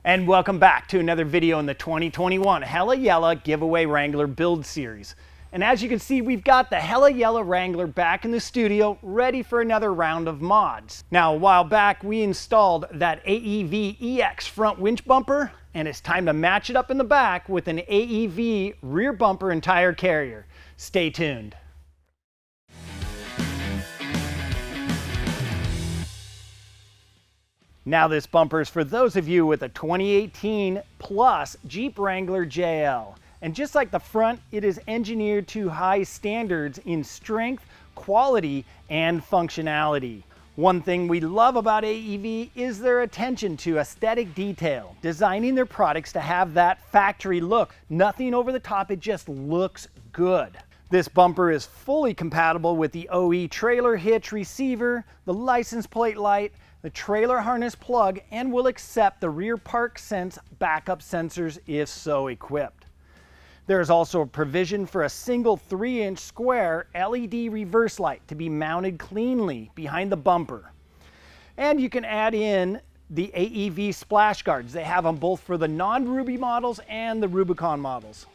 And welcome back to another video in the 2021 Hella Yella Giveaway Wrangler Build Series. And as you can see, we've got the Hella Yella Wrangler back in the studio, ready for another round of mods. Now, a while back, we installed that AEV EX front winch bumper, and it's time to match it up in the back with an AEV rear bumper and tire carrier. Stay tuned. Now this bumper is for those of you with a 2018 plus Jeep Wrangler JL. And just like the front, it is engineered to high standards in strength, quality, and functionality. One thing we love about AEV is their attention to aesthetic detail, designing their products to have that factory look. Nothing over the top, it just looks good. This bumper is fully compatible with the OE trailer hitch receiver, the license plate light, the trailer harness plug, and will accept the rear park sense backup sensors if so equipped. There is also a provision for a single 3-inch square LED reverse light to be mounted cleanly behind the bumper. And you can add in the AEV splash guards. They have them both for the non-Ruby models and the Rubicon models.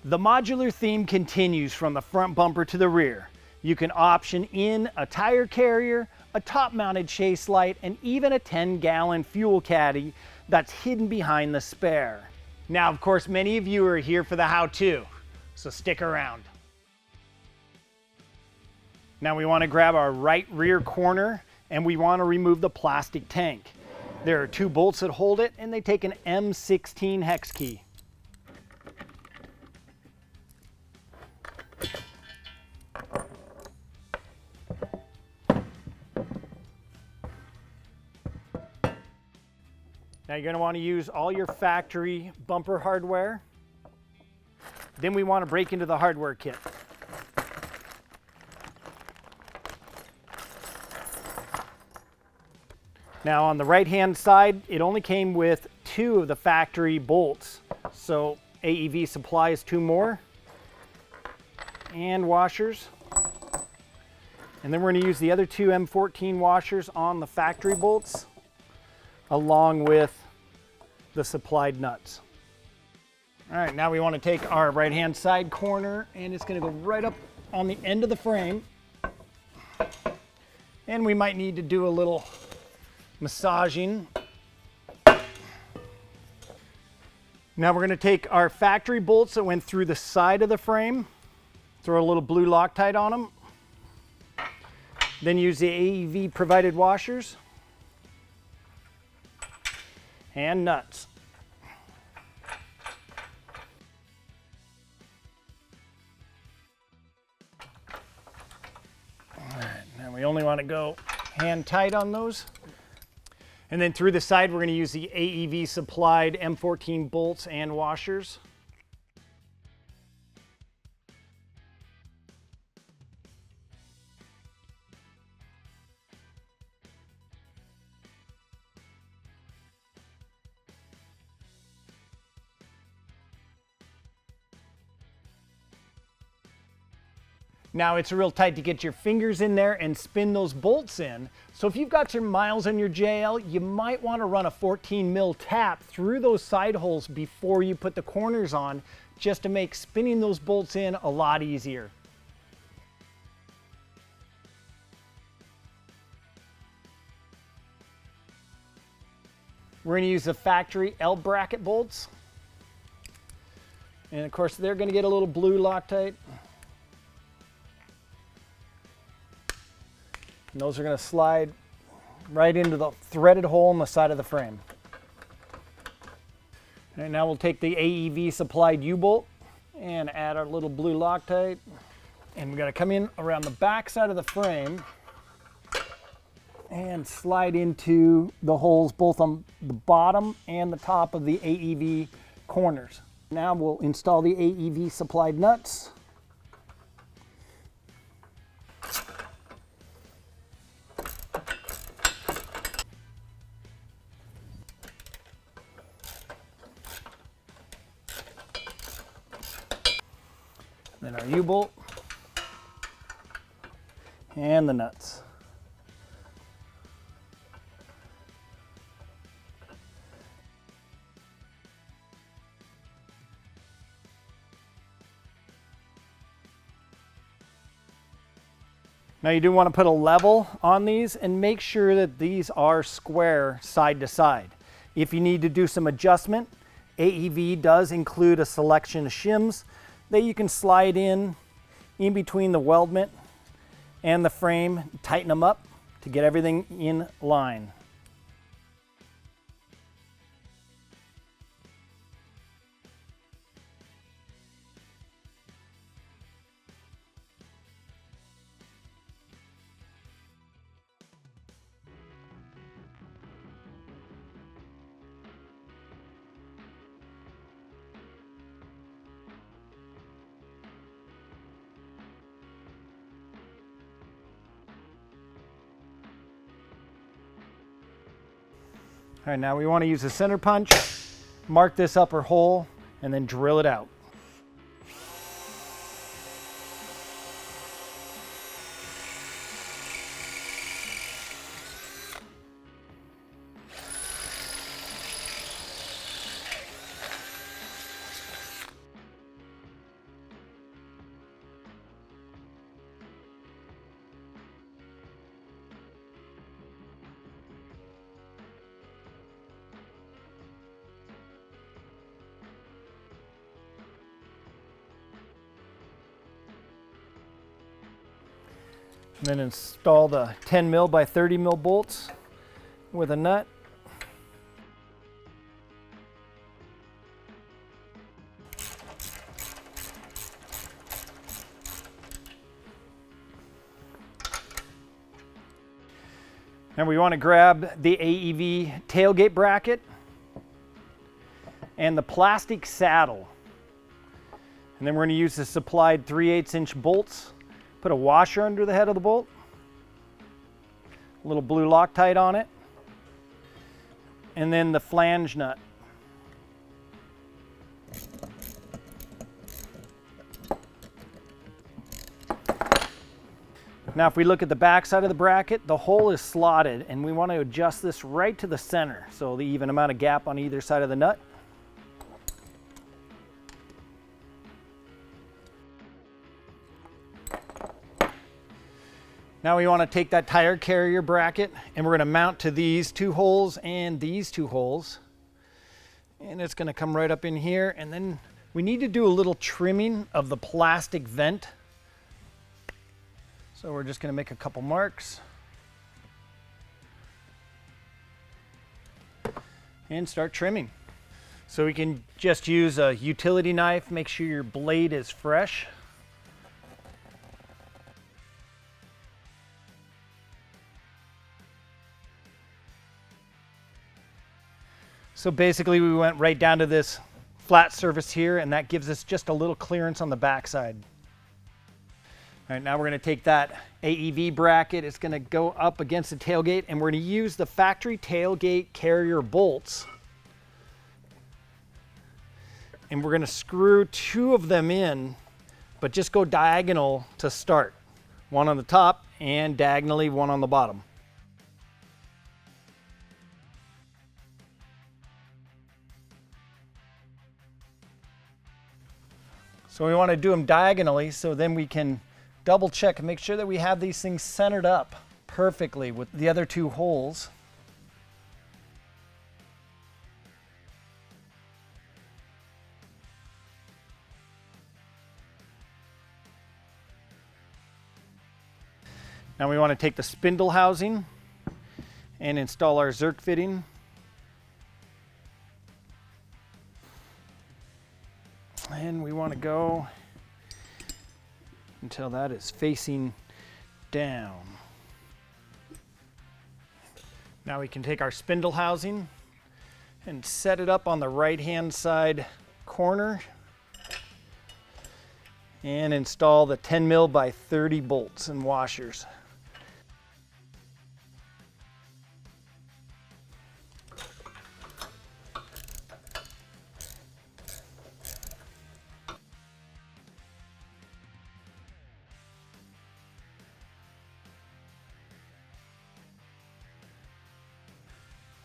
The modular theme continues from the front bumper to the rear. You can option in a tire carrier, a top-mounted chase light, and even a 10-gallon fuel caddy that's hidden behind the spare. Now, of course, many of you are here for the how-to, so stick around. Now we want to grab our right rear corner, and we want to remove the plastic tank. There are 2 bolts that hold it, and they take an M16 hex key. Now you're going to want to use all your factory bumper hardware. Then we want to break into the hardware kit. Now on the right hand side, it only came with 2 of the factory bolts. So AEV supplies 2 more and washers. And then we're going to use the other 2 M14 washers on the factory bolts, along with the supplied nuts. All right, now we want to take our right-hand side corner, and it's going to go right up on the end of the frame. And we might need to do a little massaging. Now we're going to take our factory bolts that went through the side of the frame, throw a little blue Loctite on them, then use the AEV provided washers and nuts. All right, now we only want to go hand tight on those. And then through the side, we're going to use the AEV supplied M14 bolts and washers. Now it's real tight to get your fingers in there and spin those bolts in. So if you've got some miles on your JL, you might want to run a 14 mil tap through those side holes before you put the corners on, just to make spinning those bolts in a lot easier. We're going to use the factory L bracket bolts. And of course, they're going to get a little blue Loctite. And those are going to slide right into the threaded hole in the side of the frame. And now we'll take the AEV supplied U-bolt and add our little blue Loctite. And we're going to come in around the back side of the frame and slide into the holes both on the bottom and the top of the AEV corners. Now we'll install the AEV supplied nuts. Then our U-bolt and the nuts. Now you do want to put a level on these and make sure that these are square side to side. If you need to do some adjustment, AEV does include a selection of shims that you can slide in between the weldment and the frame, tighten them up to get everything in line. All right, now we want to use a center punch, mark this upper hole, and then drill it out. And then install the 10 mil by 30 mil bolts with a nut. And we want to grab the AEV tailgate bracket and the plastic saddle. And then we're going to use the supplied 3/8 inch bolts. Put a washer under the head of the bolt, a little blue Loctite on it, and then the flange nut. Now if we look at the back side of the bracket, the hole is slotted and we want to adjust this right to the center, so the even amount of gap on either side of the nut. Now we want to take that tire carrier bracket and we're going to mount to these two holes and these two holes. And it's going to come right up in here, and then we need to do a little trimming of the plastic vent. So we're just going to make a couple marks and start trimming. So we can just use a utility knife, make sure your blade is fresh. So basically we went right down to this flat surface here, and that gives us just a little clearance on the backside. All right, now we're going to take that AEV bracket. It's going to go up against the tailgate, and we're going to use the factory tailgate carrier bolts. And we're going to screw 2 of them in, but just go diagonal to start. 1 on the top and diagonally 1 on the bottom. So we want to do them diagonally, so then we can double check and make sure that we have these things centered up perfectly with the other 2 holes. Now we want to take the spindle housing and install our Zerk fitting. And we want to go until that is facing down. Now we can take our spindle housing and set it up on the right-hand side corner and install the 10 mil by 30 bolts and washers.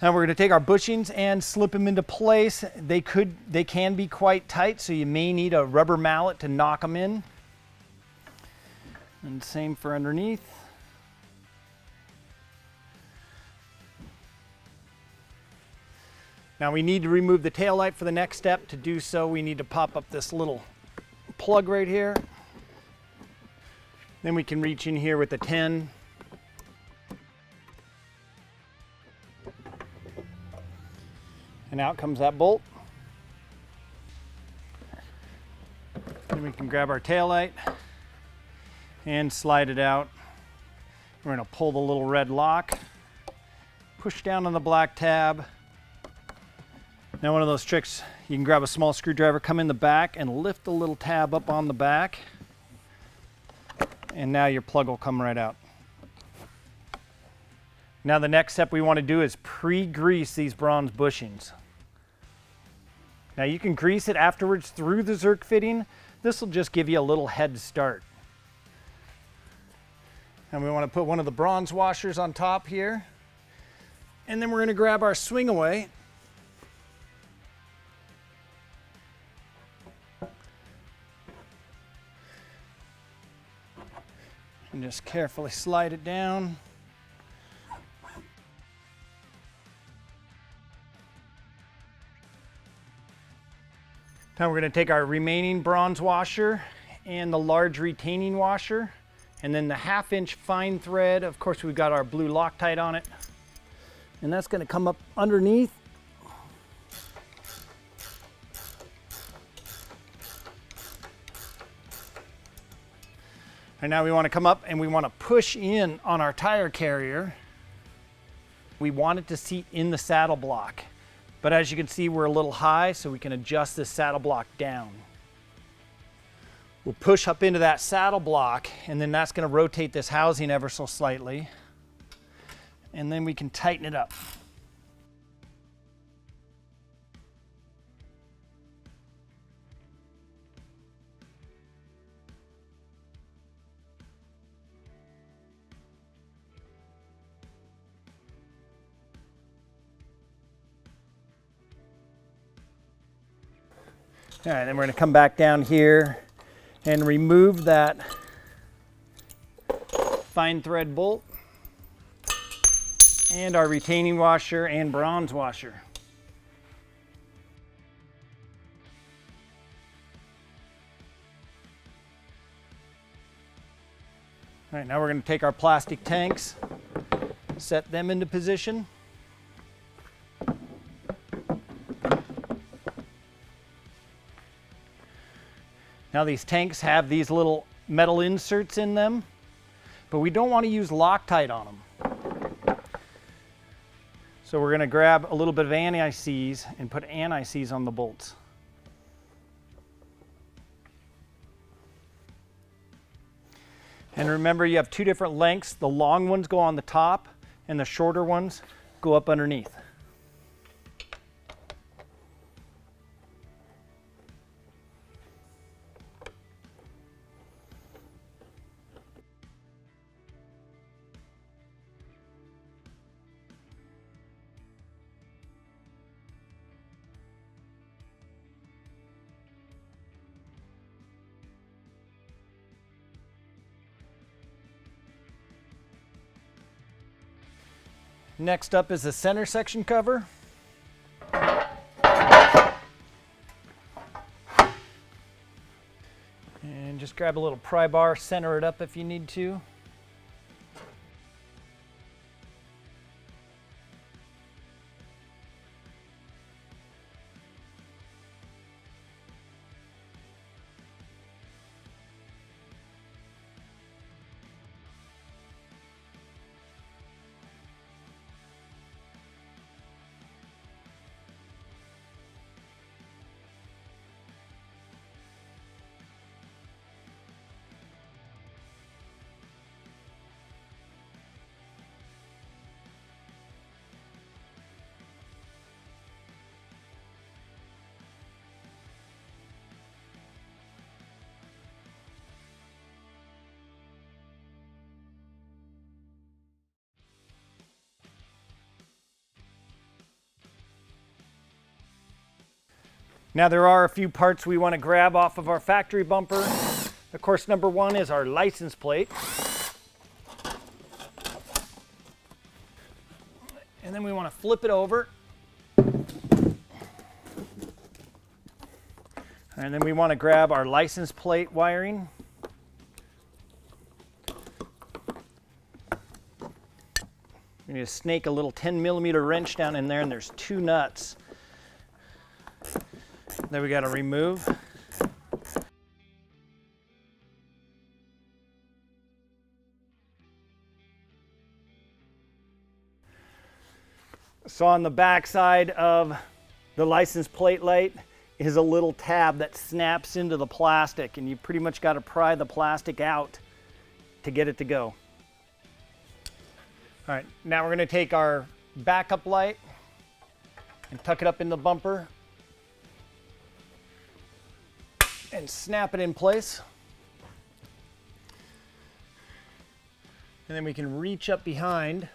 Now we're going to take our bushings and slip them into place. They can be quite tight, so you may need a rubber mallet to knock them in. And same for underneath. Now we need to remove the tail light for the next step. To do so, we need to pop up this little plug right here. Then we can reach in here with the 10. And out comes that bolt. Then we can grab our tail light and slide it out. We're going to pull the little red lock, push down on the black tab. Now one of those tricks, you can grab a small screwdriver, come in the back and lift the little tab up on the back. And now your plug will come right out. Now the next step we want to do is pre-grease these bronze bushings. Now you can grease it afterwards through the Zerk fitting. This will just give you a little head start. And we want to put one of the bronze washers on top here. And then we're going to grab our swing away. And just carefully slide it down. Now we're going to take our remaining bronze washer and the large retaining washer, and then the 1/2 inch fine thread. Of course, we've got our blue Loctite on it, and that's going to come up underneath. And now we want to come up and we want to push in on our tire carrier. We want it to seat in the saddle block. But as you can see, we're a little high, so we can adjust this saddle block down. We'll push up into that saddle block, and then that's going to rotate this housing ever so slightly. And then we can tighten it up. All right, then we're going to come back down here and remove that fine thread bolt and our retaining washer and bronze washer. All right, now we're going to take our plastic tanks, set them into position. Now these tanks have these little metal inserts in them, but we don't want to use Loctite on them. So we're going to grab a little bit of anti-seize and put anti-seize on the bolts. And remember, you have two different lengths. The long ones go on the top and the shorter ones go up underneath. Next up is the center section cover. And just grab a little pry bar, center it up if you need to. Now there are a few parts we want to grab off of our factory bumper. Of course, number one is our license plate. And then we want to flip it over. And And then we want to grab our license plate wiring. You need to snake a little 10mm wrench down in there, and there's 2 nuts that we got to remove. So on the back side of the license plate light is a little tab that snaps into the plastic, and you pretty much got to pry the plastic out to get it to go. All right, now we're going to take our backup light and tuck it up in the bumper and snap it in place. And then we can reach up behind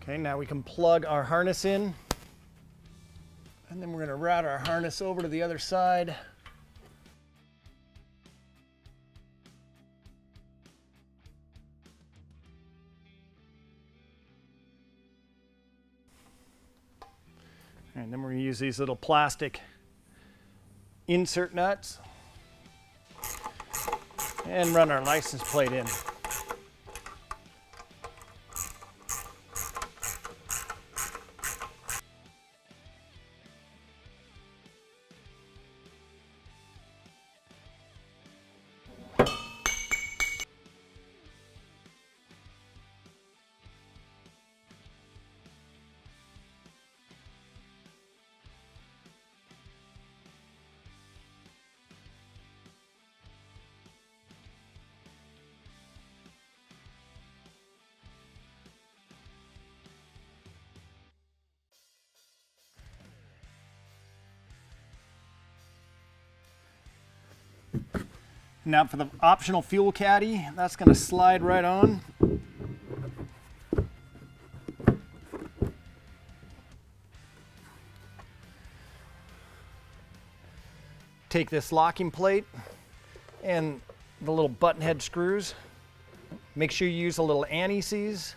Okay, now we can plug our harness in, and then we're going to route our harness over to the other side. And then we're going to use these little plastic insert nuts and run our license plate in. Now for the optional fuel caddy, that's going to slide right on. Take this locking plate and the little button head screws. Make sure you use a little anti-seize.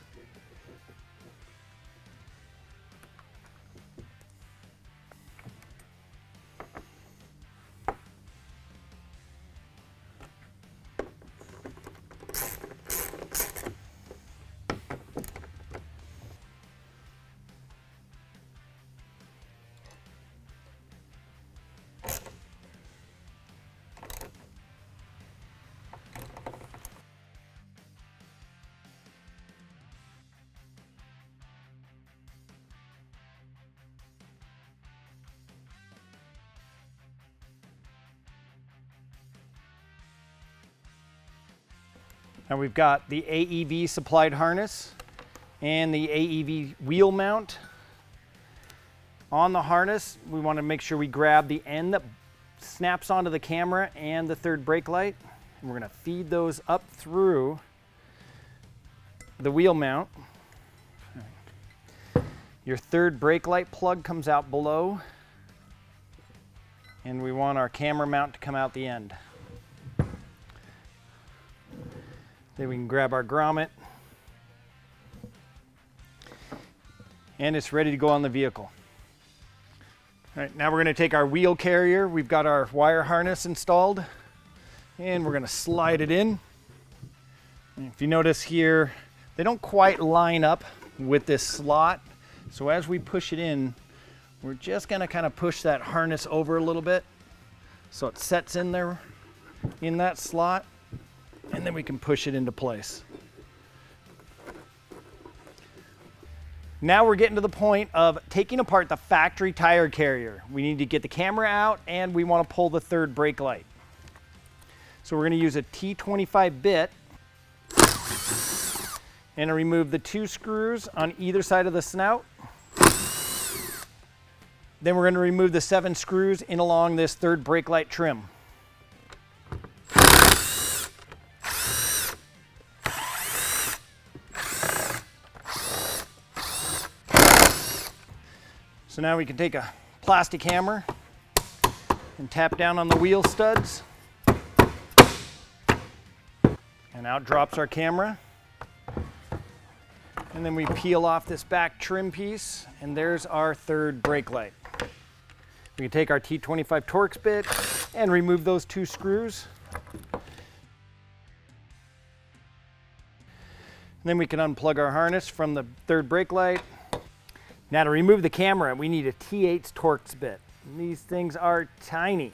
Now we've got the AEV supplied harness and the AEV wheel mount. On the harness, we want to make sure we grab the end that snaps onto the camera and the third brake light. And we're going to feed those up through the wheel mount. Your third brake light plug comes out below, and we want our camera mount to come out the end. Then we can grab our grommet, and it's ready to go on the vehicle. All right, now we're going to take our wheel carrier. We've got our wire harness installed, and we're going to slide it in. And if you notice here, they don't quite line up with this slot. So as we push it in, we're just going to kind of push that harness over a little bit so it sets in there in that slot. And then we can push it into place. Now we're getting to the point of taking apart the factory tire carrier. We need to get the camera out, and we want to pull the third brake light. So we're going to use a T25 bit and remove the 2 screws on either side of the snout. Then we're going to remove the 7 screws in along this third brake light trim. So now we can take a plastic hammer and tap down on the wheel studs, and out drops our camera. And then we peel off this back trim piece, and there's our third brake light. We can take our T25 Torx bit and remove those 2 screws. And then we can unplug our harness from the third brake light. Now to remove the camera, we need a T8 Torx bit. And these things are tiny.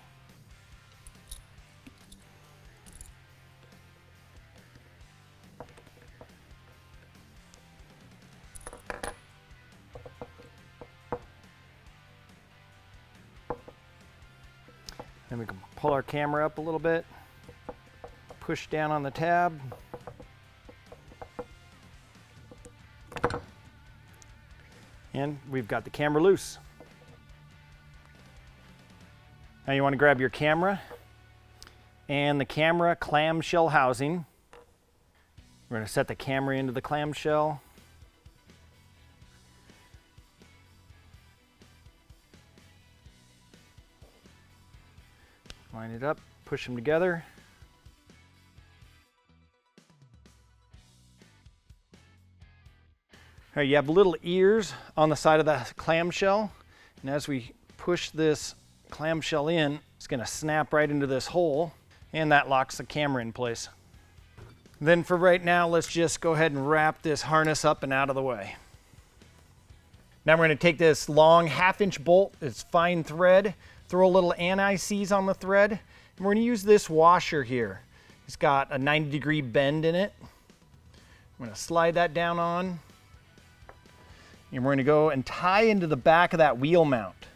Then we can pull our camera up a little bit, push down on the tab. And we've got the camera loose. Now you want to grab your camera and the camera clamshell housing. We're going to set the camera into the clamshell. Line it up, push them together. All right, you have little ears on the side of the clamshell, and as we push this clamshell in, it's going to snap right into this hole, and that locks the camera in place. Then for right now, let's just go ahead and wrap this harness up and out of the way. Now we're going to take this long 1/2-inch bolt, it's fine thread, throw a little anti-seize on the thread, and we're going to use this washer here. It's got a 90-degree bend in it. I'm going to slide that down on, and we're going to go and tie into the back of that wheel mount.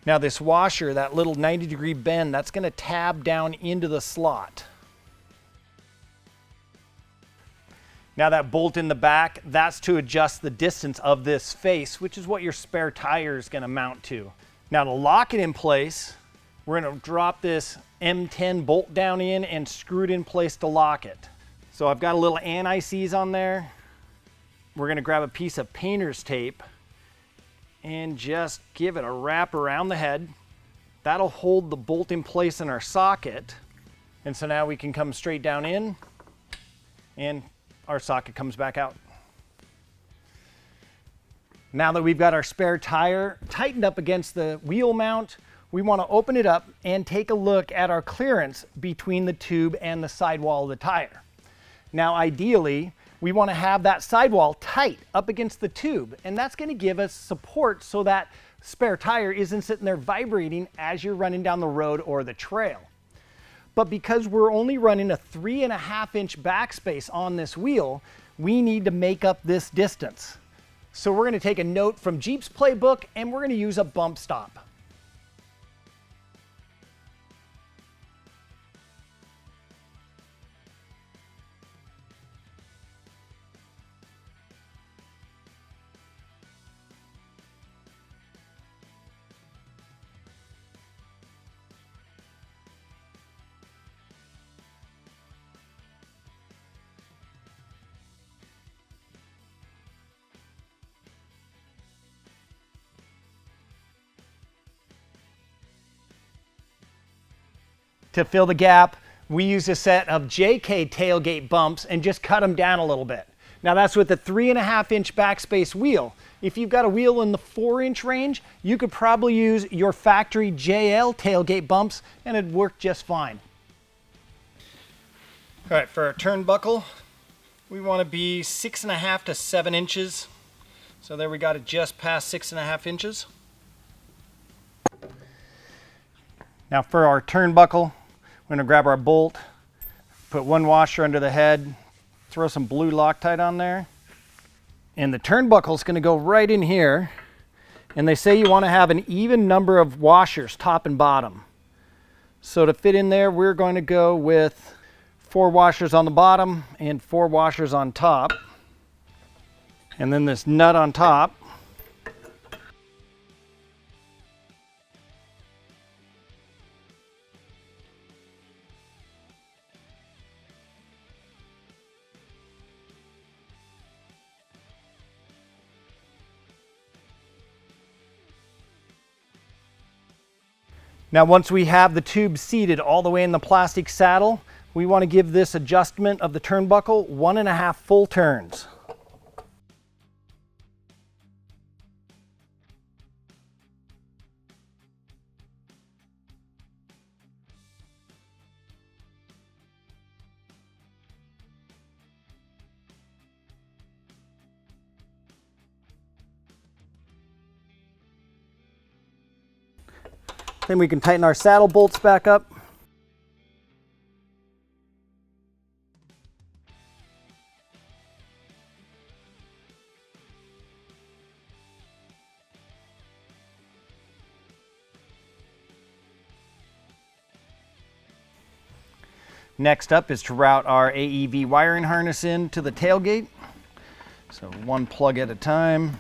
Now this washer, that little 90-degree bend, that's going to tab down into the slot. Now that bolt in the back, that's to adjust the distance of this face, which is what your spare tire is going to mount to. Now to lock it in place, we're going to drop this M10 bolt down in and screw it in place to lock it. So I've got a little anti-seize on there. We're going to grab a piece of painter's tape and just give it a wrap around the head. That'll hold the bolt in place in our socket. And so now we can come straight down in and our socket comes back out. Now that we've got our spare tire tightened up against the wheel mount, we want to open it up and take a look at our clearance between the tube and the sidewall of the tire. Now ideally, we want to have that sidewall tight up against the tube, and that's going to give us support so that spare tire isn't sitting there vibrating as you're running down the road or the trail. But because we're only running a 3.5-inch backspace on this wheel, we need to make up this distance. So we're going to take a note from Jeep's playbook and we're going to use a bump stop. To fill the gap, we use a set of JK tailgate bumps and just cut them down a little bit. Now that's with a 3.5-inch backspace wheel. If you've got a wheel in the 4-inch range, you could probably use your factory JL tailgate bumps and it'd work just fine. All right, for our turnbuckle, we want to be 6.5 to 7 inches. So there we got it just past 6.5 inches. Now for our turnbuckle, we're going to grab our bolt, put one washer under the head, throw some blue Loctite on there, and the turnbuckle is going to go right in here. And they say you want to have an even number of washers, top and bottom. So to fit in there, we're going to go with 4 washers on the bottom and 4 washers on top. And then this nut on top. Now once we have the tube seated all the way in the plastic saddle, We want to give this adjustment of the turnbuckle 1.5 full turns. Then we can tighten our saddle bolts back up. Next up is to route our AEV wiring harness into the tailgate. So one plug at a time.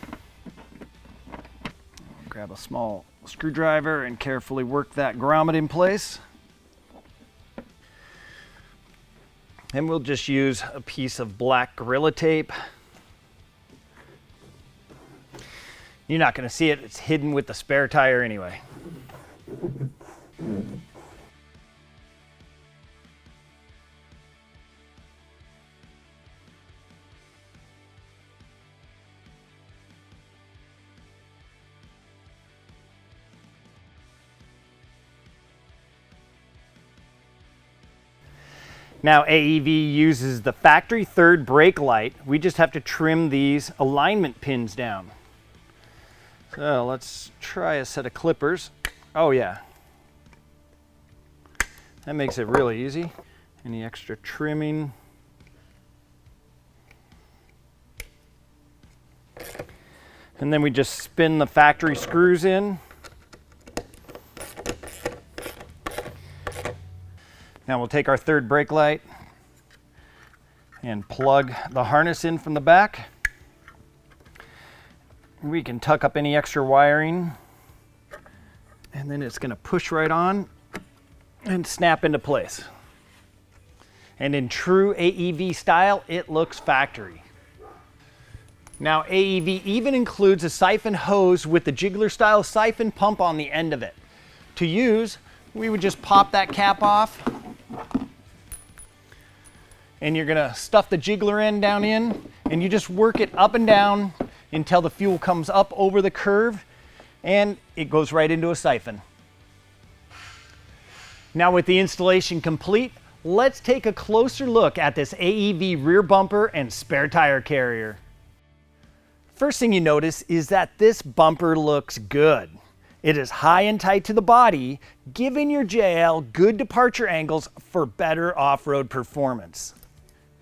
Grab a small screwdriver and carefully work that grommet in place. And we'll just use a piece of black Gorilla Tape. You're not going to see it, it's hidden with the spare tire anyway. Now AEV uses the factory third brake light. We just have to trim these alignment pins down. So let's try a set of clippers. Oh yeah. That makes it really easy. Any extra trimming. And then we just spin the factory screws in. Now we'll take our third brake light and plug the harness in from the back. We can tuck up any extra wiring, and then it's going to push right on and snap into place. And in true AEV style, it looks factory. Now AEV even includes a siphon hose with the jiggler style siphon pump on the end of it. To use, we would just pop that cap off, and you're gonna stuff the jiggler end down in, and you just work it up and down until the fuel comes up over the curve and it goes right into a siphon. Now with the installation complete, let's take a closer look at this AEV rear bumper and spare tire carrier. First thing you notice is that this bumper looks good. It is high and tight to the body, giving your JL good departure angles for better off-road performance.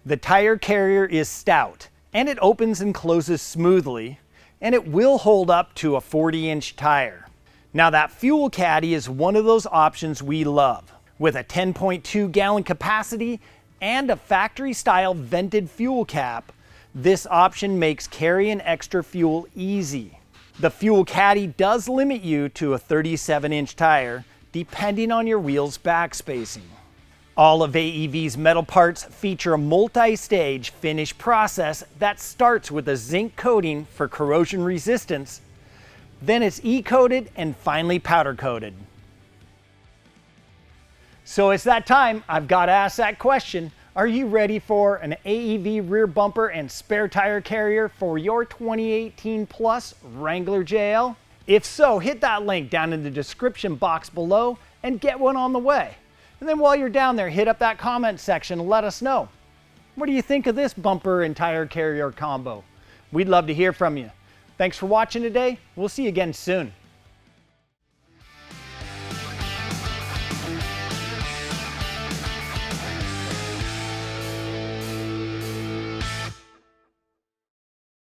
The tire carrier is stout, and it opens and closes smoothly, and it will hold up to a 40-inch tire. Now that fuel caddy is one of those options we love. With a 10.2 gallon capacity and a factory-style vented fuel cap, this option makes carrying extra fuel easy. The fuel caddy does limit you to a 37-inch tire, depending on your wheel's back spacing. All of AEV's metal parts feature a multi-stage finish process that starts with a zinc coating for corrosion resistance, then it's e-coated and finally powder coated. So it's that time, I've got to ask that question. Are you ready for an AEV rear bumper and spare tire carrier for your 2018 Plus Wrangler JL? If so, hit that link down in the description box below and get one on the way. And then while you're down there, hit up that comment section and let us know. What do you think of this bumper and tire carrier combo? We'd love to hear from you. Thanks for watching today. We'll see you again soon.